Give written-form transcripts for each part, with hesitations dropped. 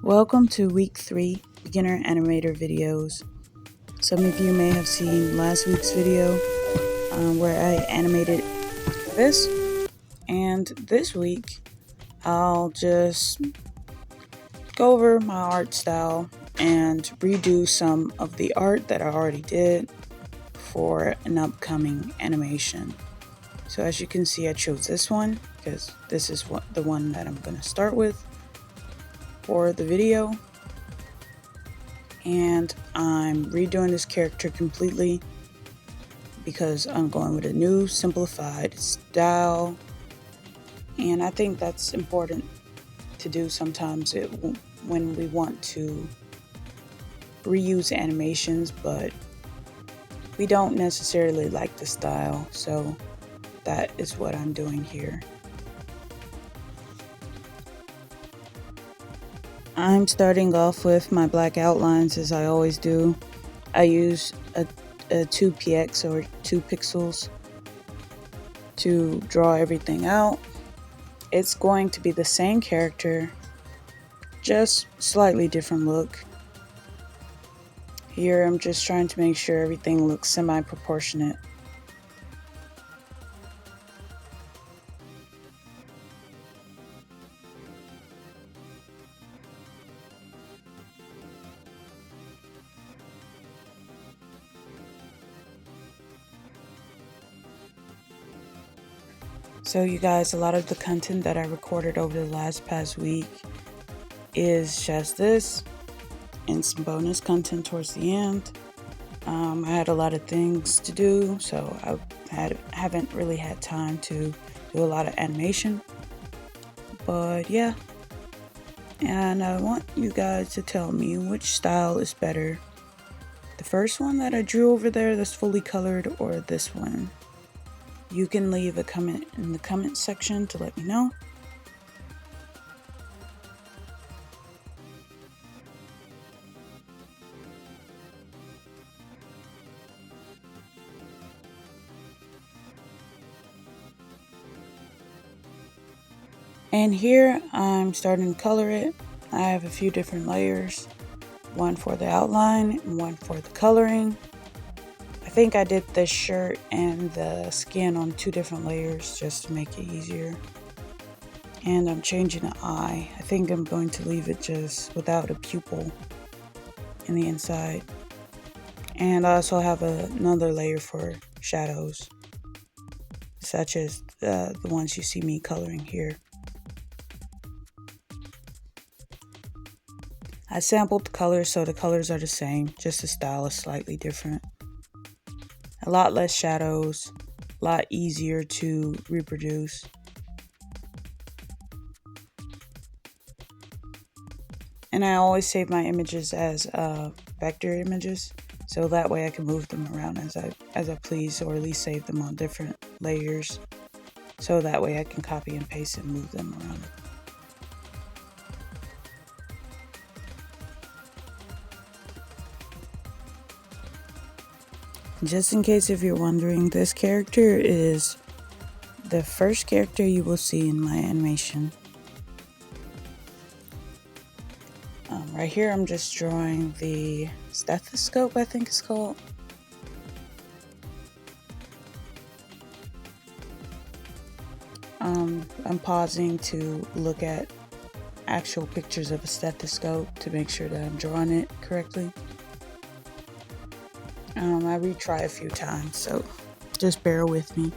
Welcome to week 3 beginner animator videos. Some of you may have seen last week's video where I animated this, and this week I'll just go over my art style and redo some of the art that I already did for an upcoming animation. So as you can see, I chose this one because this is the one that I'm going to start with for the video, and I'm redoing this character completely because I'm going with a new simplified style, and I think that's important to do sometimes when we want to reuse animations but we don't necessarily like the style, so that is what I'm doing here. I'm starting off with my black outlines as I always do. I use a 2px or 2 pixels to draw everything out. It's going to be the same character, just slightly different look. Here I'm just trying to make sure everything looks semi-proportionate. So you guys, a lot of the content that I recorded over the past week is just this and some bonus content towards the end. I had a lot of things to do, so I haven't really had time to do a lot of animation. But yeah, and I want you guys to tell me which style is better. The first one that I drew over there that's fully colored, or this one? You can leave a comment in the comment section to let me know. And here I'm starting to color it. I have a few different layers, one for the outline and one for the coloring. I think I did the shirt and the skin on 2 different layers just to make it easier. And I'm changing the eye. I think I'm going to leave it just without a pupil in the inside. And I also have another layer for shadows, such as the ones you see me coloring here. I sampled the colors, so the colors are the same, just the style is slightly different. A lot less shadows, a lot easier to reproduce. And I always save my images as vector images, so that way I can move them around as I please, or at least save them on different layers, so that way I can copy and paste and move them around. Just in case if you're wondering, this character is the first character you will see in my animation. Right here I'm just drawing the stethoscope, I think it's called. I'm pausing to look at actual pictures of a stethoscope to make sure that I'm drawing it correctly. I retry a few times, so just bear with me.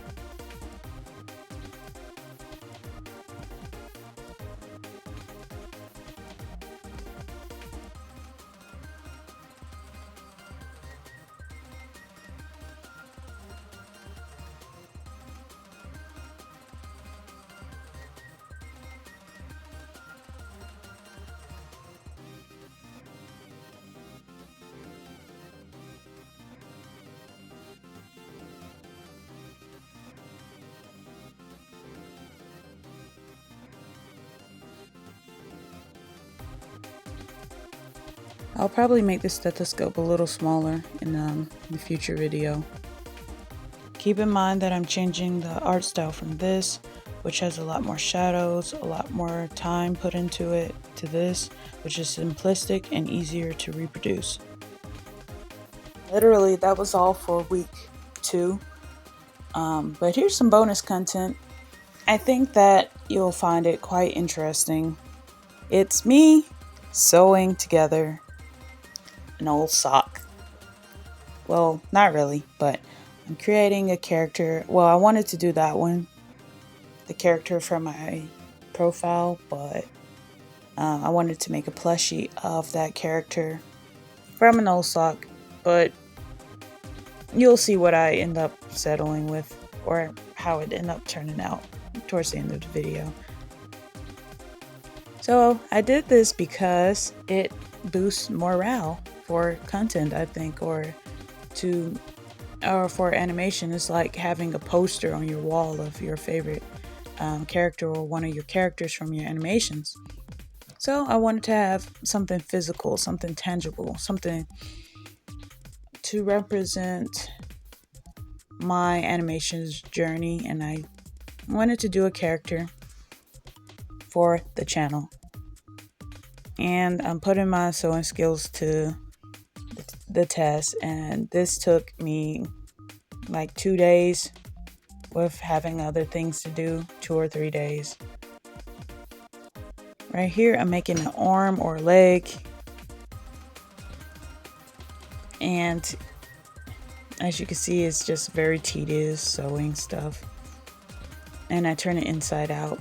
I'll probably make the stethoscope a little smaller in the future video. Keep in mind that I'm changing the art style from this, which has a lot more shadows, a lot more time put into it, to this, which is simplistic and easier to reproduce. Literally, that was all for week 2. But here's some bonus content. I think that you'll find it quite interesting. It's me sewing together an old sock. Well, not really, but I'm creating a character. Well, I wanted to do that one, the character from my profile, but I wanted to make a plushie of that character from an old sock, but you'll see what I end up settling with, or how it ended up turning out towards the end of the video. So I did this because it boosts morale for content, I think, or for animation. It's like having a poster on your wall of your favorite character or one of your characters from your animations. So I wanted to have something physical, something tangible, something to represent my animations journey, and I wanted to do a character for the channel. And I'm putting my sewing skills to the test, and this took me like 2 days with having other things to do, 2 or 3 days. Right here I'm making an arm or leg, and as you can see, it's just very tedious sewing stuff, and I turn it inside out.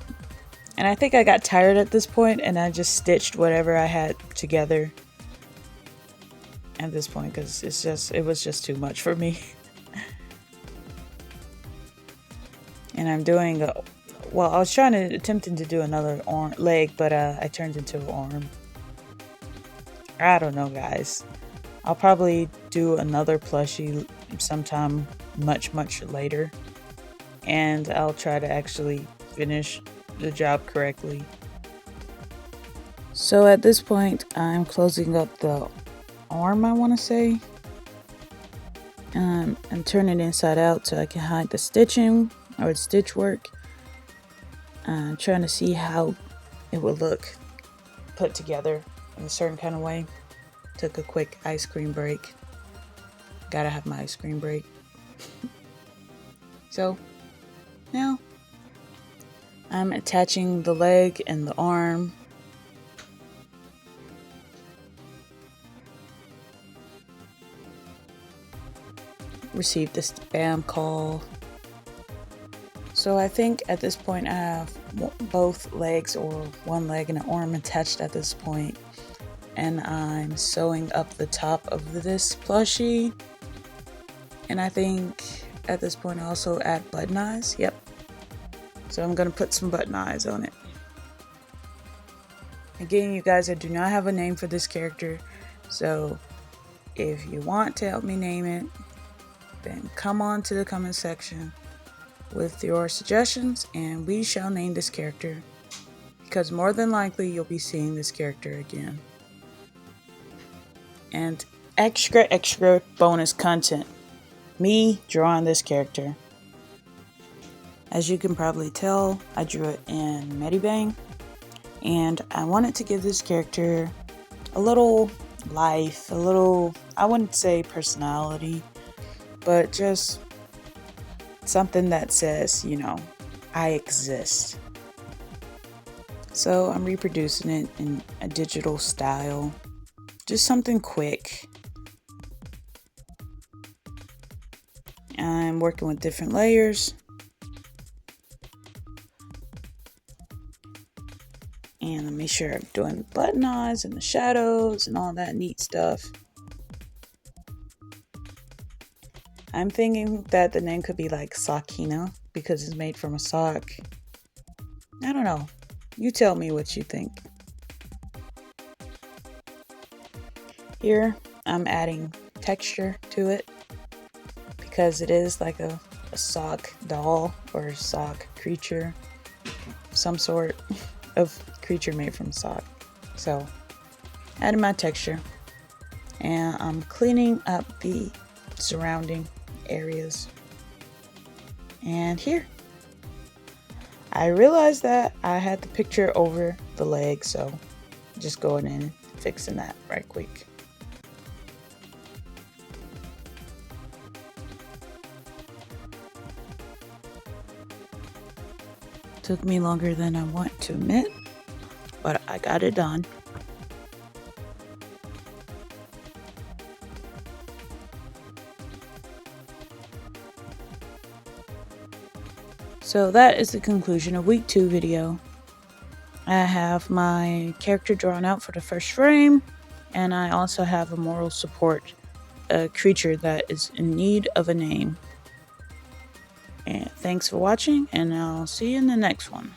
And I think I got tired at this point, and I just stitched whatever I had together at this point, because it was just too much for me. And I'm doing I was attempting to do another leg, but I turned into an arm. I don't know, guys. I'll probably do another plushie sometime much later, and I'll try to actually finish the job correctly. So at this point, I'm closing up the arm, I want to say. I'm turning it inside out so I can hide the stitching or the stitch work. I'm trying to see how it would look put together in a certain kind of way. Took a quick ice cream break. Gotta have my ice cream break. So now I'm attaching the leg and the arm. Received a spam call. So I think at this point I have both legs, or one leg and an arm, attached at this point. And I'm sewing up the top of this plushie. And I think at this point I also add button eyes. Yep. So I'm going to put some button eyes on it. Again, you guys, I do not have a name for this character. So if you want to help me name it, then come on to the comment section with your suggestions, and we shall name this character, because more than likely you'll be seeing this character again. And extra bonus content, me drawing this character. As you can probably tell, I drew it in Medibang, and I wanted to give this character a little life, a little, I wouldn't say personality, but just something that says, you know, I exist. So I'm reproducing it in a digital style, just something quick. I'm working with different layers. And let me make sure I'm doing button eyes and the shadows and all that neat stuff. I'm thinking that the name could be like Sakina, because it's made from a sock. I don't know. You tell me what you think. Here, I'm adding texture to it, because it is like a sock doll or sock creature, some sort of creature made from sock. So, adding my texture, and I'm cleaning up the surrounding areas. And here, I realized that I had the picture over the leg, so just going in and fixing that right quick. Took me longer than I want to admit, but I got it done. So that is the conclusion of week 2 video. I have my character drawn out for the first frame, and I also have a moral support, a creature that is in need of a name. And thanks for watching, and I'll see you in the next one.